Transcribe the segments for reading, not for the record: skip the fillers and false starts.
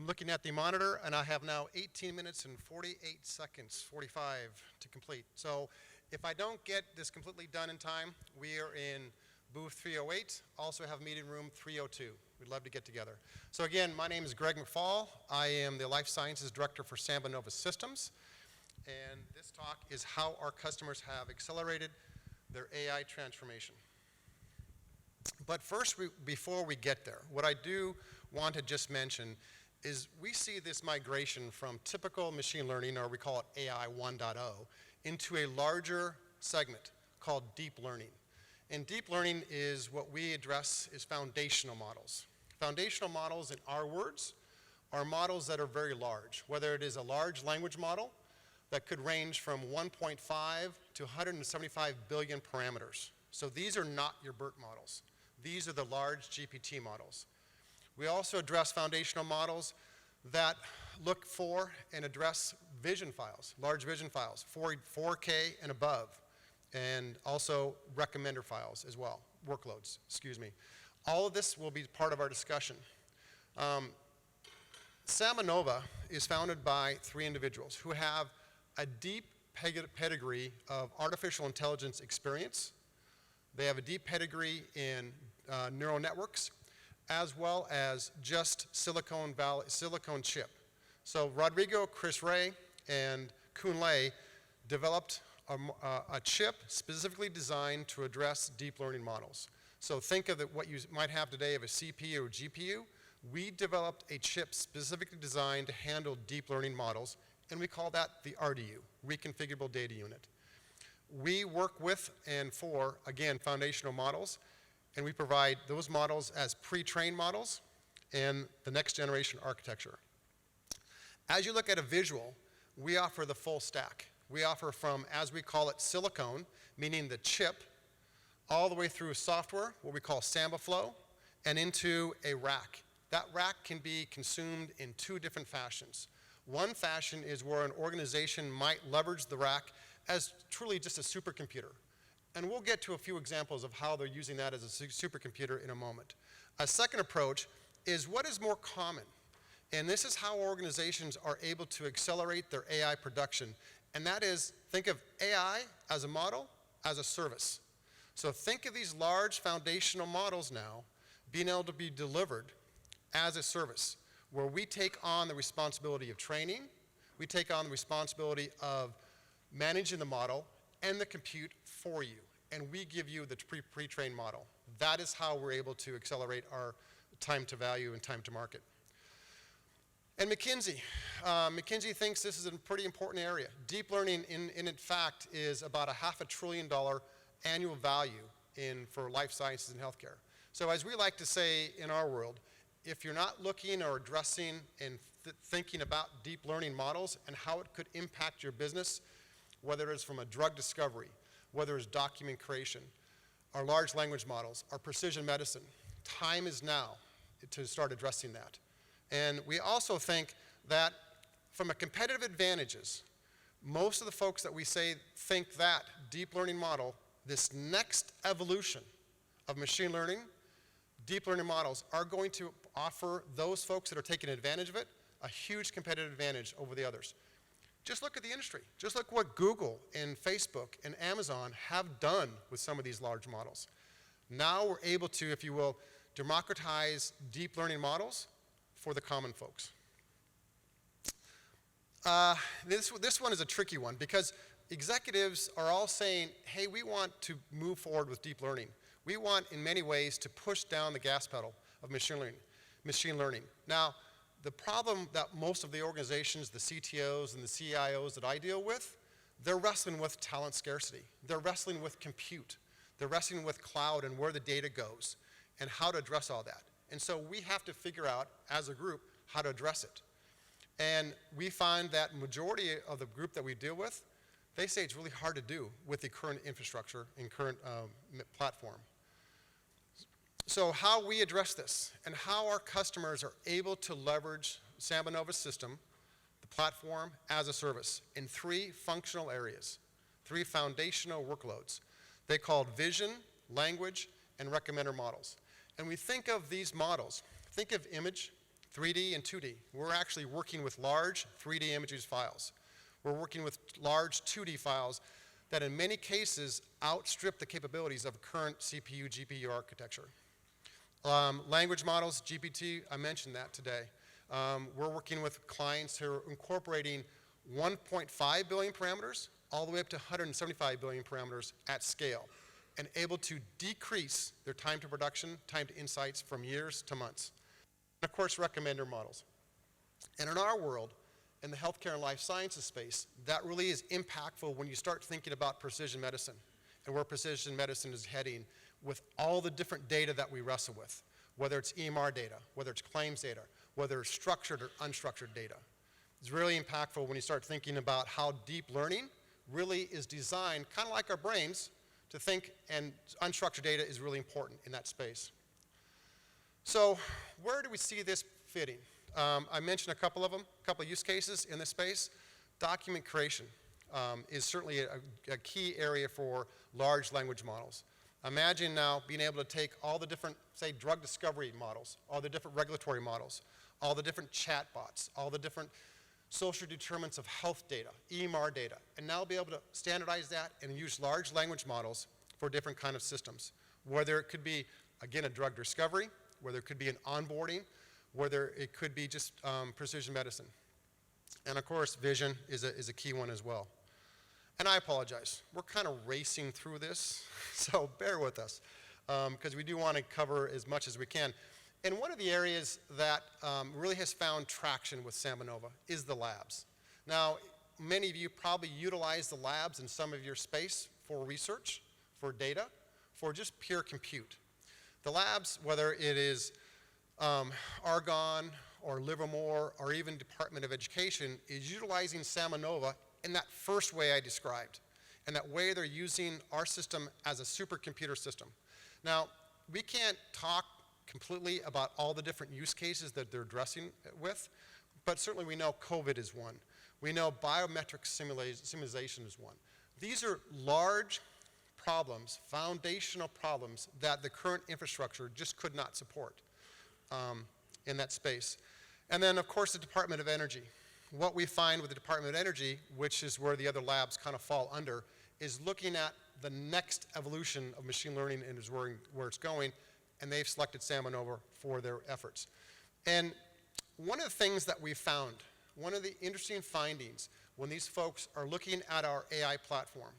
I'm looking at the monitor, and I have now 18 minutes and 48 seconds, 45 to complete. So if I don't get this completely done in time, we are in booth 308, also have meeting room 302. We'd love to get together. So again, my name is Greg McFaul. I am the Life Sciences Director for SambaNova Systems. And this talk is how our customers have accelerated their AI transformation. But first, before we get there, what I do want to just mention is we see this migration from typical machine learning, or we call it AI 1.0, into a larger segment called deep learning. And deep learning is what we address as foundational models. Foundational models, in our words, are models that are very large, whether it is a large language model that could range from 1.5 to 175 billion parameters. So these are not your BERT models. These are the large GPT models. We also address foundational models that look for and address vision files, large vision files, 4K and above, and also recommender files as well, workloads, excuse me. All of this will be part of our discussion. SambaNova is founded by 3 individuals who have a deep pedigree of artificial intelligence experience. They have a deep pedigree in neural networks, as well as just silicon chip. So Rodrigo, Chris Ray, and Kun Lei developed a chip specifically designed to address deep learning models. So think of what you might have today of a CPU or GPU. We developed a chip specifically designed to handle deep learning models, and we call that the RDU, Reconfigurable Data Unit. We work with and for, again, foundational models, and we provide those models as pre-trained models and the next generation architecture. As you look at a visual, we offer the full stack. We offer from, as we call it, silicone, meaning the chip, all the way through software, what we call SambaFlow, and into a rack. That rack can be consumed in 2 different fashions. One fashion is where an organization might leverage the rack as truly just a supercomputer. And we'll get to a few examples of how they're using that as a supercomputer in a moment. A second approach is what is more common. And this is how organizations are able to accelerate their AI production. And that is, think of AI as a model, as a service. So think of these large foundational models now being able to be delivered as a service, where we take on the responsibility of training, we take on the responsibility of managing the model and the compute for you, and we give you the pre-trained model. That is how we're able to accelerate our time to value and time to market. And McKinsey. McKinsey thinks this is a pretty important area. Deep learning, in fact, is about $500 billion annual value for life sciences and healthcare. So as we like to say in our world, if you're not looking or addressing and thinking about deep learning models and how it could impact your business, whether it's from a drug discovery, whether it's document creation, our large language models, our precision medicine, time is now to start addressing that. And we also think that from a competitive advantages, most of the folks that we say think that deep learning model, this next evolution of machine learning, deep learning models are going to offer those folks that are taking advantage of it a huge competitive advantage over the others. Just look at the industry. Just look what Google and Facebook and Amazon have done with some of these large models. Now we're able to, if you will, democratize deep learning models for the common folks. This one is a tricky one because executives are all saying, hey, we want to move forward with deep learning. We want, in many ways, to push down the gas pedal of machine learning. Now, the problem that most of the organizations, the CTOs and the CIOs that I deal with, they're wrestling with talent scarcity. They're wrestling with compute. They're wrestling with cloud and where the data goes and how to address all that. And so we have to figure out, as a group, how to address it. And we find that majority of the group that we deal with, they say it's really hard to do with the current infrastructure and current platform. So how we address this and how our customers are able to leverage SambaNova's system, the platform, as a service in 3 functional areas, 3 foundational workloads. They called vision, language, and recommender models. And we think of these models, think of image, 3D and 2D. We're actually working with large 3D images files. We're working with large 2D files that in many cases outstrip the capabilities of current CPU, GPU architecture. Language models, GPT, I mentioned that today. We're working with clients who are incorporating 1.5 billion parameters all the way up to 175 billion parameters at scale, and able to decrease their time to production, time to insights from years to months. And of course, recommender models. And in our world, in the healthcare and life sciences space, that really is impactful when you start thinking about precision medicine and where precision medicine is heading with all the different data that we wrestle with, whether it's EMR data, whether it's claims data, whether it's structured or unstructured data. It's really impactful when you start thinking about how deep learning really is designed, kind of like our brains, to think, and unstructured data is really important in that space. So where do we see this fitting? I mentioned a couple of them, a couple of use cases in this space. Document creation is certainly a key area for large language models. Imagine now being able to take all the different, say, drug discovery models, all the different regulatory models, all the different chatbots, all the different social determinants of health data, EMR data, and now be able to standardize that and use large language models for different kind of systems. Whether it could be, again, a drug discovery, whether it could be an onboarding, whether it could be just precision medicine. And of course, vision is a key one as well. And I apologize, we're kind of racing through this, so bear with us, because we do want to cover as much as we can. And one of the areas that really has found traction with SambaNova is the labs. Now, many of you probably utilize the labs in some of your space for research, for data, for just pure compute. The labs, whether it is Argonne or Livermore or even Department of Education, is utilizing SambaNova in that first way I described, and that way they're using our system as a supercomputer system. Now, we can't talk completely about all the different use cases that they're addressing with, but certainly we know COVID is one. We know biometric simulation is one. These are large problems, foundational problems that the current infrastructure just could not support in that space. And then, of course, the Department of Energy. What we find with the Department of Energy, which is where the other labs kind of fall under, is looking at the next evolution of machine learning and is where it's going, and they've selected SambaNova for their efforts. And one of the things that we've found, one of the interesting findings when these folks are looking at our AI platform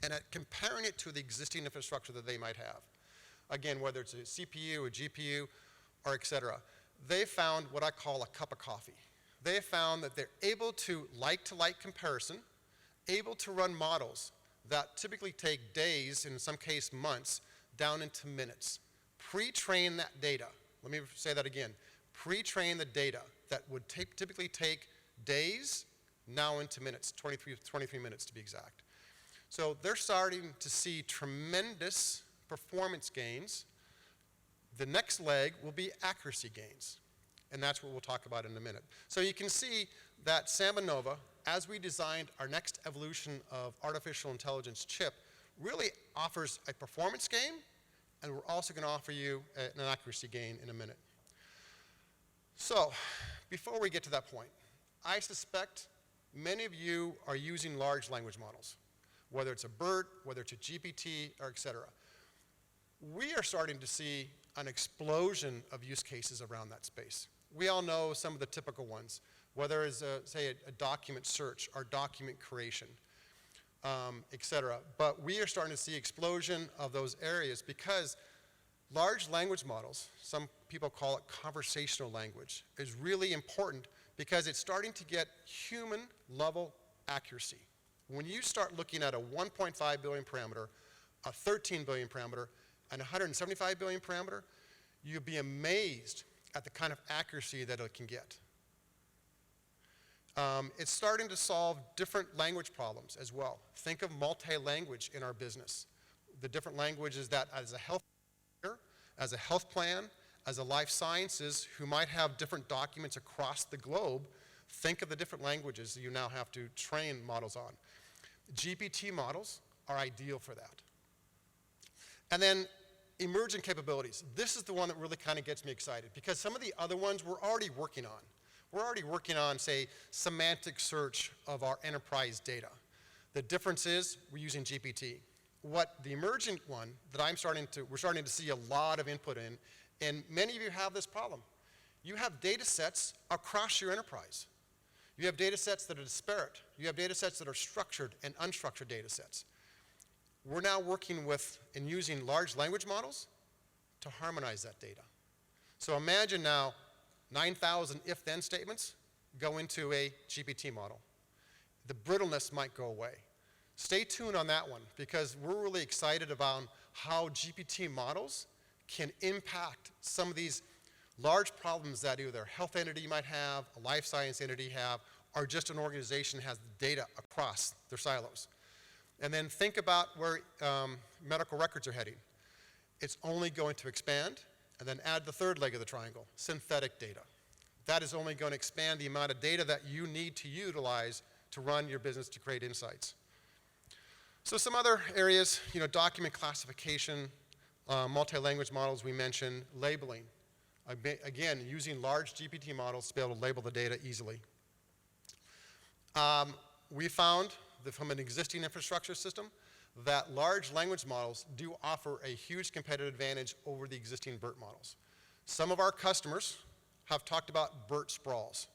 and at comparing it to the existing infrastructure that they might have, again, whether it's a CPU, a GPU, or et cetera, they found what I call a cup of coffee. They found that they're able to like comparison, able to run models that typically take days, in some case months, down into minutes. Pre-train that data. Let me say that again. Pre-train the data that would typically take days, now into minutes, 23 minutes to be exact. So they're starting to see tremendous performance gains. The next leg will be accuracy gains. And that's what we'll talk about in a minute. So you can see that SambaNova, as we designed our next evolution of artificial intelligence chip, really offers a performance gain, and we're also going to offer you an accuracy gain in a minute. So, before we get to that point, I suspect many of you are using large language models, whether it's a BERT, whether it's a GPT, or et cetera. We are starting to see an explosion of use cases around that space. We all know some of the typical ones, whether it's, say, a document search or document creation, et cetera. But we are starting to see explosion of those areas because large language models, some people call it conversational language, is really important because it's starting to get human-level accuracy. When you start looking at a 1.5 billion parameter, a 13 billion parameter, and 175 billion parameter, you'll be amazed at the kind of accuracy that it can get. It's starting to solve different language problems as well. Think of multi-language in our business. The different languages that as a health care, as a health plan, as a life sciences, who might have different documents across the globe, think of the different languages that you now have to train models on. GPT models are ideal for that. And then emergent capabilities. This is the one that really kind of gets me excited because some of the other ones we're already working on. We're already working on, say, semantic search of our enterprise data. The difference is we're using GPT. What the emergent one that we're starting to see a lot of input in, and many of you have this problem. You have data sets across your enterprise. You have data sets that are disparate. You have data sets that are structured and unstructured data sets. We're now working with and using large language models to harmonize that data. So imagine now 9,000 if-then statements go into a GPT model. The brittleness might go away. Stay tuned on that one because we're really excited about how GPT models can impact some of these large problems that either a health entity might have, a life science entity have, or just an organization has data across their silos. And then think about where medical records are heading. It's only going to expand, and then add the third leg of the triangle, synthetic data. That is only going to expand the amount of data that you need to utilize to run your business to create insights. So some other areas, document classification, multi-language models we mentioned, labeling. Again, using large GPT models to be able to label the data easily. We found that from an existing infrastructure system that large language models do offer a huge competitive advantage over the existing BERT models. Some of our customers have talked about BERT sprawls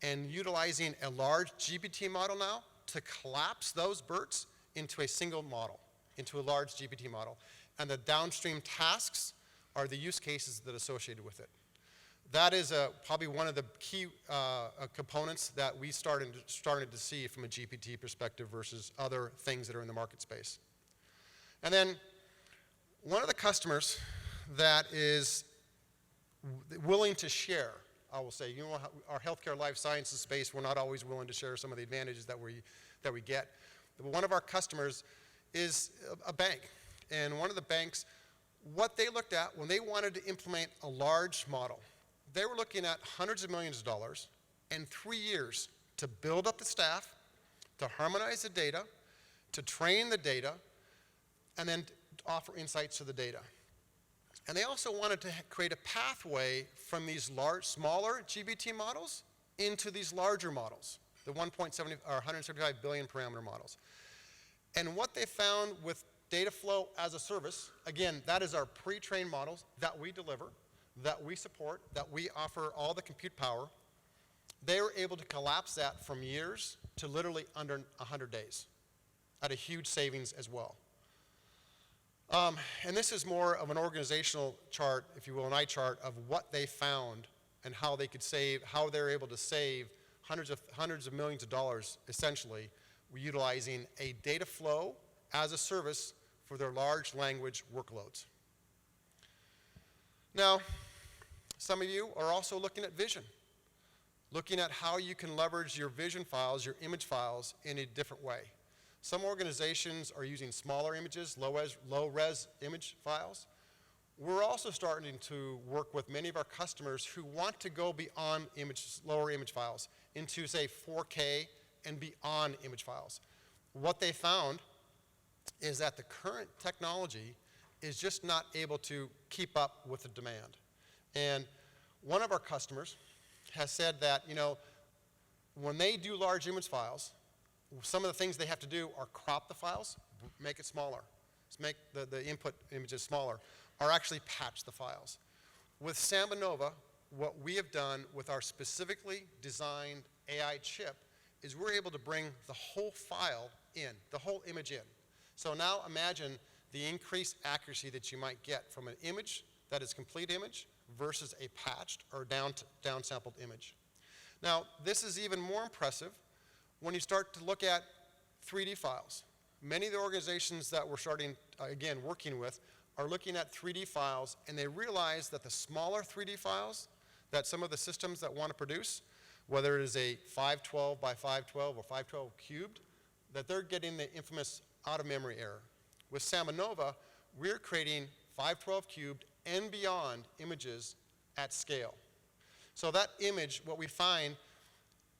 and utilizing a large GPT model now to collapse those BERTs into a single model, into a large GPT model. And the downstream tasks are the use cases that are associated with it. That is probably one of the key components that we started to see from a GPT perspective versus other things that are in the market space. And then one of the customers that is willing to share, I will say, our healthcare life sciences space, we're not always willing to share some of the advantages that we get. But one of our customers is a bank. And one of the banks, what they looked at when they wanted to implement a large model, they were looking at hundreds of millions of dollars and 3 years to build up the staff, to harmonize the data, to train the data, and then offer insights to the data. And they also wanted to create a pathway from these smaller GPT models into these larger models, the 175 billion parameter models. And what they found with data flow as a service, again, that is our pre-trained models that we deliver, that we support, that we offer all the compute power. They were able to collapse that from years to literally under 100 days at a huge savings as well. And this is more of an organizational chart, if you will, an eye chart of what they found and how they could save, how they're able to save hundreds of millions of dollars, essentially, utilizing a data flow as a service for their large language workloads. Now, some of you are also looking at vision, looking at how you can leverage your vision files, your image files, in a different way. Some organizations are using smaller images, low-res image files. We're also starting to work with many of our customers who want to go beyond lower image files into, say, 4K and beyond image files. What they found is that the current technology is just not able to keep up with the demand. And one of our customers has said that, when they do large image files, some of the things they have to do are crop the files, make it smaller, make the input images smaller, or actually patch the files. With SambaNova, what we have done with our specifically designed AI chip is we're able to bring the whole file in, the whole image in. So now imagine the increased accuracy that you might get from an image that is complete image versus a patched or downsampled image. Now, this is even more impressive when you start to look at 3D files. Many of the organizations that we're starting, again, working with are looking at 3D files, and they realize that the smaller 3D files that some of the systems that want to produce, whether it is a 512 by 512 or 512 cubed, that they're getting the infamous out-of-memory error. With SambaNova, we're creating 512 cubed and beyond images at scale. So that image, what we find,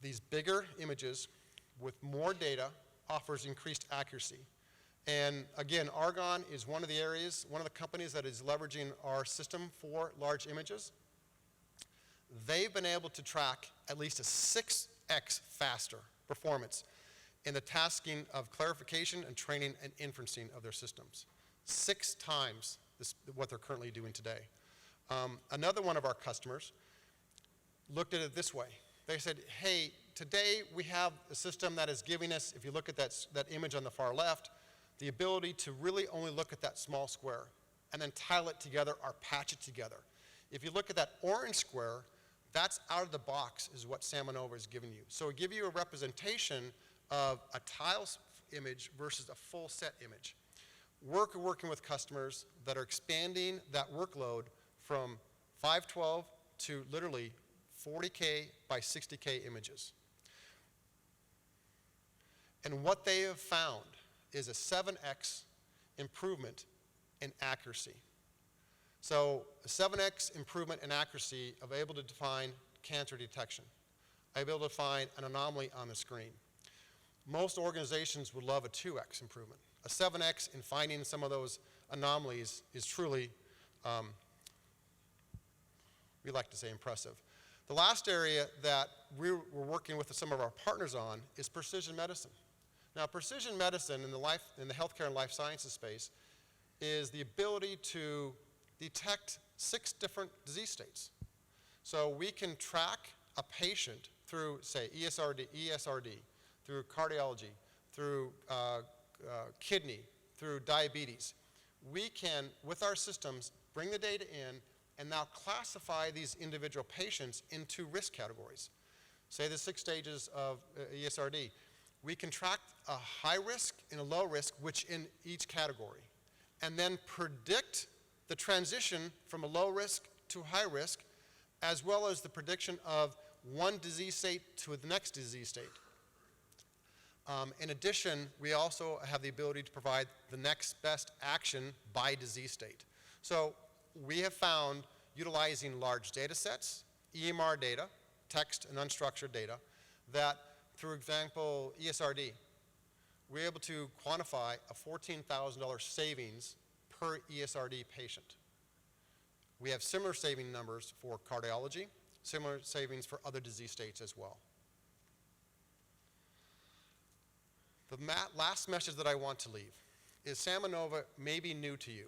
these bigger images with more data offers increased accuracy. And again, Argonne is one of the areas, one of the companies that is leveraging our system for large images. They've been able to track at least a 6x faster performance in the tasking of clarification and training and inferencing of their systems. 6 times what they're currently doing today. Another one of our customers looked at it this way. They said, hey, today we have a system that is giving us, if you look at that image on the far left, the ability to really only look at that small square and then tile it together or patch it together. If you look at that orange square, that's out of the box is what SambaNova is giving you. So it gives you a representation of a tile image versus a full set image. We're working with customers that are expanding that workload from 512 to literally 40K by 60K images. And what they have found is a 7x improvement in accuracy. So a 7x improvement in accuracy of able to define cancer detection, able to find an anomaly on the screen. Most organizations would love a 2x improvement. A 7x in finding some of those anomalies is truly, we like to say, impressive. The last area that we're working with some of our partners on is precision medicine. Now, precision medicine in the healthcare and life sciences space is the ability to detect 6 different disease states. So we can track a patient through, say, ESRD, through cardiology, through kidney, through diabetes. We can, with our systems, bring the data in and now classify these individual patients into risk categories. Say the 6 stages of ESRD. We can track a high risk and a low risk, which in each category, and then predict the transition from a low risk to high risk, as well as the prediction of one disease state to the next disease state. In addition, we also have the ability to provide the next best action by disease state. So we have found, utilizing large data sets, EMR data, text and unstructured data, that, for example, ESRD, we're able to quantify a $14,000 savings per ESRD patient. We have similar saving numbers for cardiology, similar savings for other disease states as well. The last message that I want to leave is SambaNova may be new to you.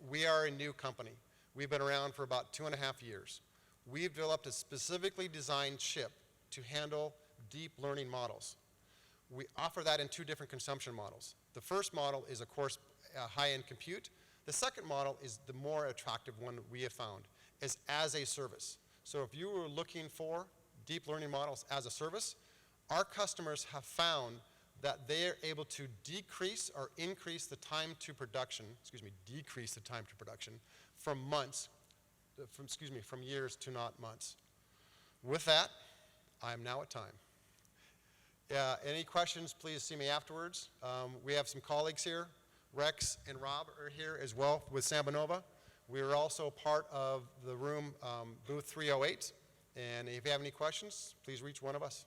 We are a new company. We've been around for about 2.5 years. We've developed a specifically designed chip to handle deep learning models. We offer that in 2 different consumption models. The first model is, of course, high-end compute. The second model is the more attractive one we have found, is as a service. So if you were looking for deep learning models as a service, our customers have found that they are able to decrease or increase the time to production, decrease the time to production from from years to not months. With that, I am now at time. Any questions, please see me afterwards. We have some colleagues here. Rex and Rob are here as well with SambaNova. We are also part of the room, booth 308. And if you have any questions, please reach one of us.